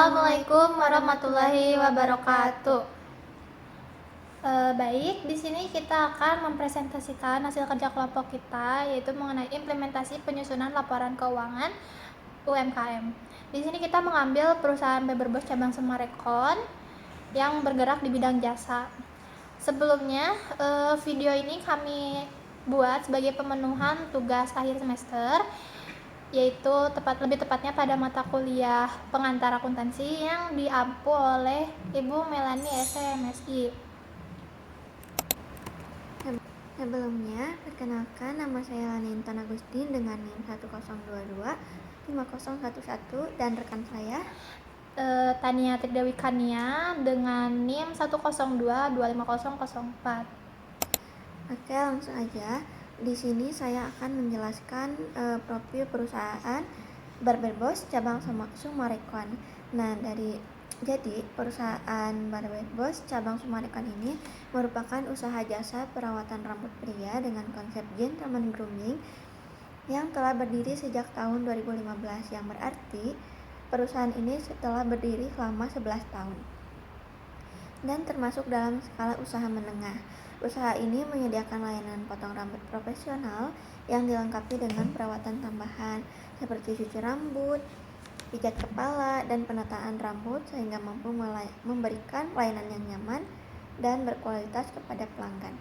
Assalamualaikum warahmatullahi wabarakatuh. Baik, di sini kita akan mempresentasikan hasil kerja kelompok kita, yaitu mengenai implementasi penyusunan laporan keuangan UMKM. Di sini kita mengambil perusahaan Beberbos cabang Semarekon yang bergerak di bidang jasa. Sebelumnya, video ini kami buat sebagai pemenuhan tugas akhir semester, yaitu lebih tepatnya pada mata kuliah pengantar akuntansi yang diampu oleh Ibu Melani SMSI. Sebelumnya, perkenalkan nama saya Lani Intan Agustin dengan NIM 1022 5011 dan rekan saya Tania Tridewi Kania dengan NIM 102 25004. Oke, langsung aja. Di sini saya akan menjelaskan profil perusahaan Beberbos cabang Semarekon. Nah, jadi perusahaan Beberbos cabang Semarekon ini merupakan usaha jasa perawatan rambut pria dengan konsep gentleman grooming yang telah berdiri sejak tahun 2015, yang berarti perusahaan ini setelah berdiri selama 11 tahun dan termasuk dalam skala usaha menengah. Usaha ini menyediakan layanan potong rambut profesional yang dilengkapi dengan perawatan tambahan seperti cuci rambut, pijat kepala, dan penataan rambut sehingga mampu memberikan layanan yang nyaman dan berkualitas kepada pelanggan.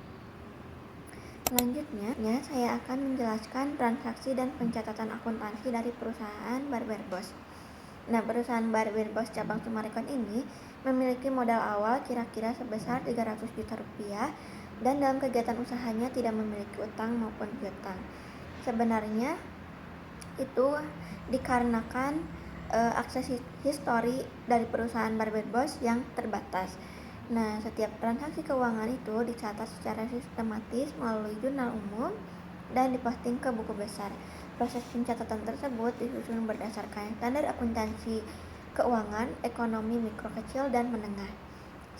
Selanjutnya, saya akan menjelaskan transaksi dan pencatatan akuntansi dari perusahaan Beberbos. Nah, perusahaan Beberbos cabang Semarekon ini memiliki modal awal kira-kira sebesar 300 juta rupiah dan dalam kegiatan usahanya tidak memiliki utang maupun piutang. Sebenarnya itu dikarenakan akses histori dari perusahaan Beberbos yang terbatas. Nah, setiap transaksi keuangan itu dicatat secara sistematis melalui jurnal umum dan diposting ke buku besar. Proses pencatatan tersebut disusun berdasarkan standar akuntansi keuangan ekonomi mikro, kecil, dan menengah,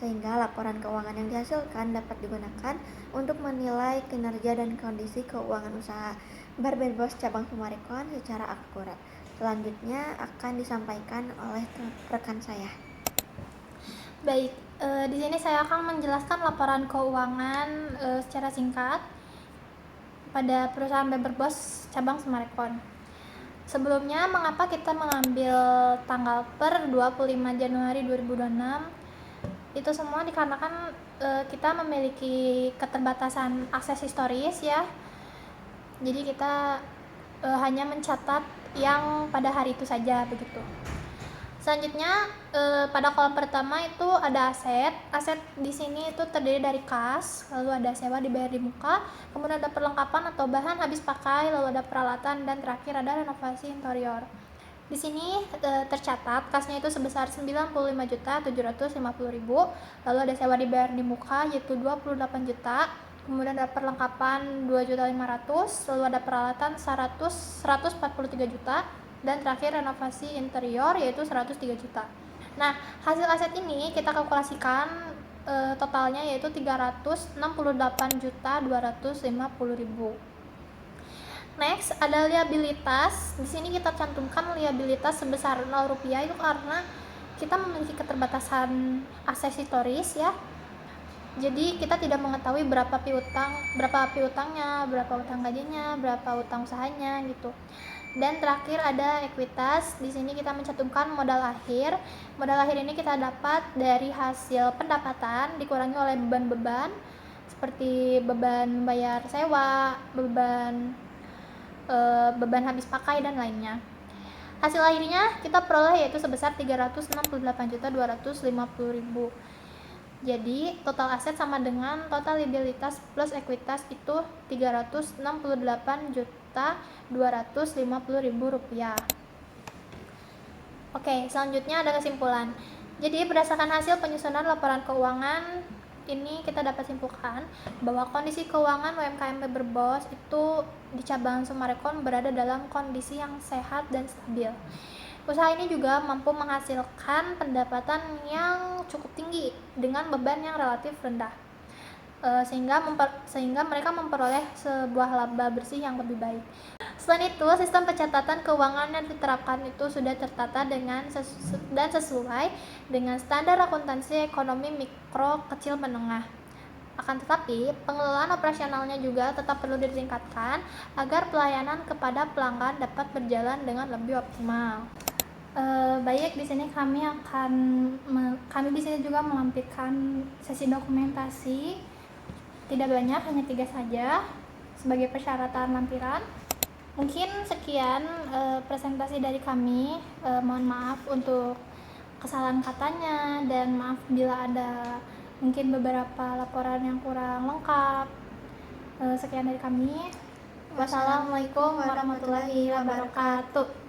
sehingga laporan keuangan yang dihasilkan dapat digunakan untuk menilai kinerja dan kondisi keuangan usaha Beberbos cabang Semarekon secara akurat. Selanjutnya akan disampaikan oleh rekan saya. Baik, di sini saya akan menjelaskan laporan keuangan secara singkat pada perusahaan Beberbos cabang Semarekon. Sebelumnya, mengapa kita mengambil tanggal per 25 Januari 2026? Itu semua dikarenakan kita memiliki keterbatasan akses historis ya. Jadi kita hanya mencatat yang pada hari itu saja begitu. Selanjutnya pada kolom pertama itu ada aset. Aset di sini itu terdiri dari kas, lalu ada sewa dibayar di muka, kemudian ada perlengkapan atau bahan habis pakai, lalu ada peralatan, dan terakhir ada renovasi interior. Di sini tercatat kasnya itu sebesar 95.750.000, lalu ada sewa dibayar di muka yaitu 28 juta, kemudian ada perlengkapan 2.500.000, lalu ada peralatan 143 juta, dan terakhir renovasi interior yaitu 103 juta. Nah, hasil aset ini kita kalkulasikan totalnya yaitu 368.250.000. Next, ada liabilitas. Di sini kita cantumkan liabilitas sebesar 0 rupiah itu karena kita memiliki keterbatasan akses historis ya. Jadi kita tidak mengetahui berapa piutangnya, berapa utang gajinya, berapa utang usahanya gitu. Dan terakhir ada ekuitas. Di sini kita mencantumkan modal akhir. Modal akhir ini kita dapat dari hasil pendapatan dikurangi oleh beban-beban seperti beban membayar sewa, beban habis pakai, dan lainnya. Hasil akhirnya kita peroleh yaitu sebesar 368.250.000. Jadi total aset sama dengan total liabilitas plus ekuitas itu 368.250.000 rupiah. Oke, selanjutnya ada kesimpulan. Jadi berdasarkan hasil penyusunan laporan keuangan ini kita dapat simpulkan bahwa kondisi keuangan UMKM Beberbos itu di cabang Semarekon berada dalam kondisi yang sehat dan stabil. Usaha ini juga mampu menghasilkan pendapatan yang cukup tinggi dengan beban yang relatif rendah. sehingga mereka memperoleh sebuah laba bersih yang lebih baik. Selain itu, sistem pencatatan keuangan yang diterapkan itu sudah tertata dan sesuai dengan standar akuntansi ekonomi mikro, kecil, menengah. Akan tetapi, pengelolaan operasionalnya juga tetap perlu ditingkatkan agar pelayanan kepada pelanggan dapat berjalan dengan lebih optimal. Baik, di sini kami di sini juga melampirkan sesi dokumentasi. Tidak banyak, hanya 3 saja sebagai persyaratan lampiran. Mungkin sekian presentasi dari kami. Mohon maaf untuk kesalahan katanya dan maaf bila ada mungkin beberapa laporan yang kurang lengkap. Sekian dari kami. Wassalamualaikum warahmatullahi wabarakatuh.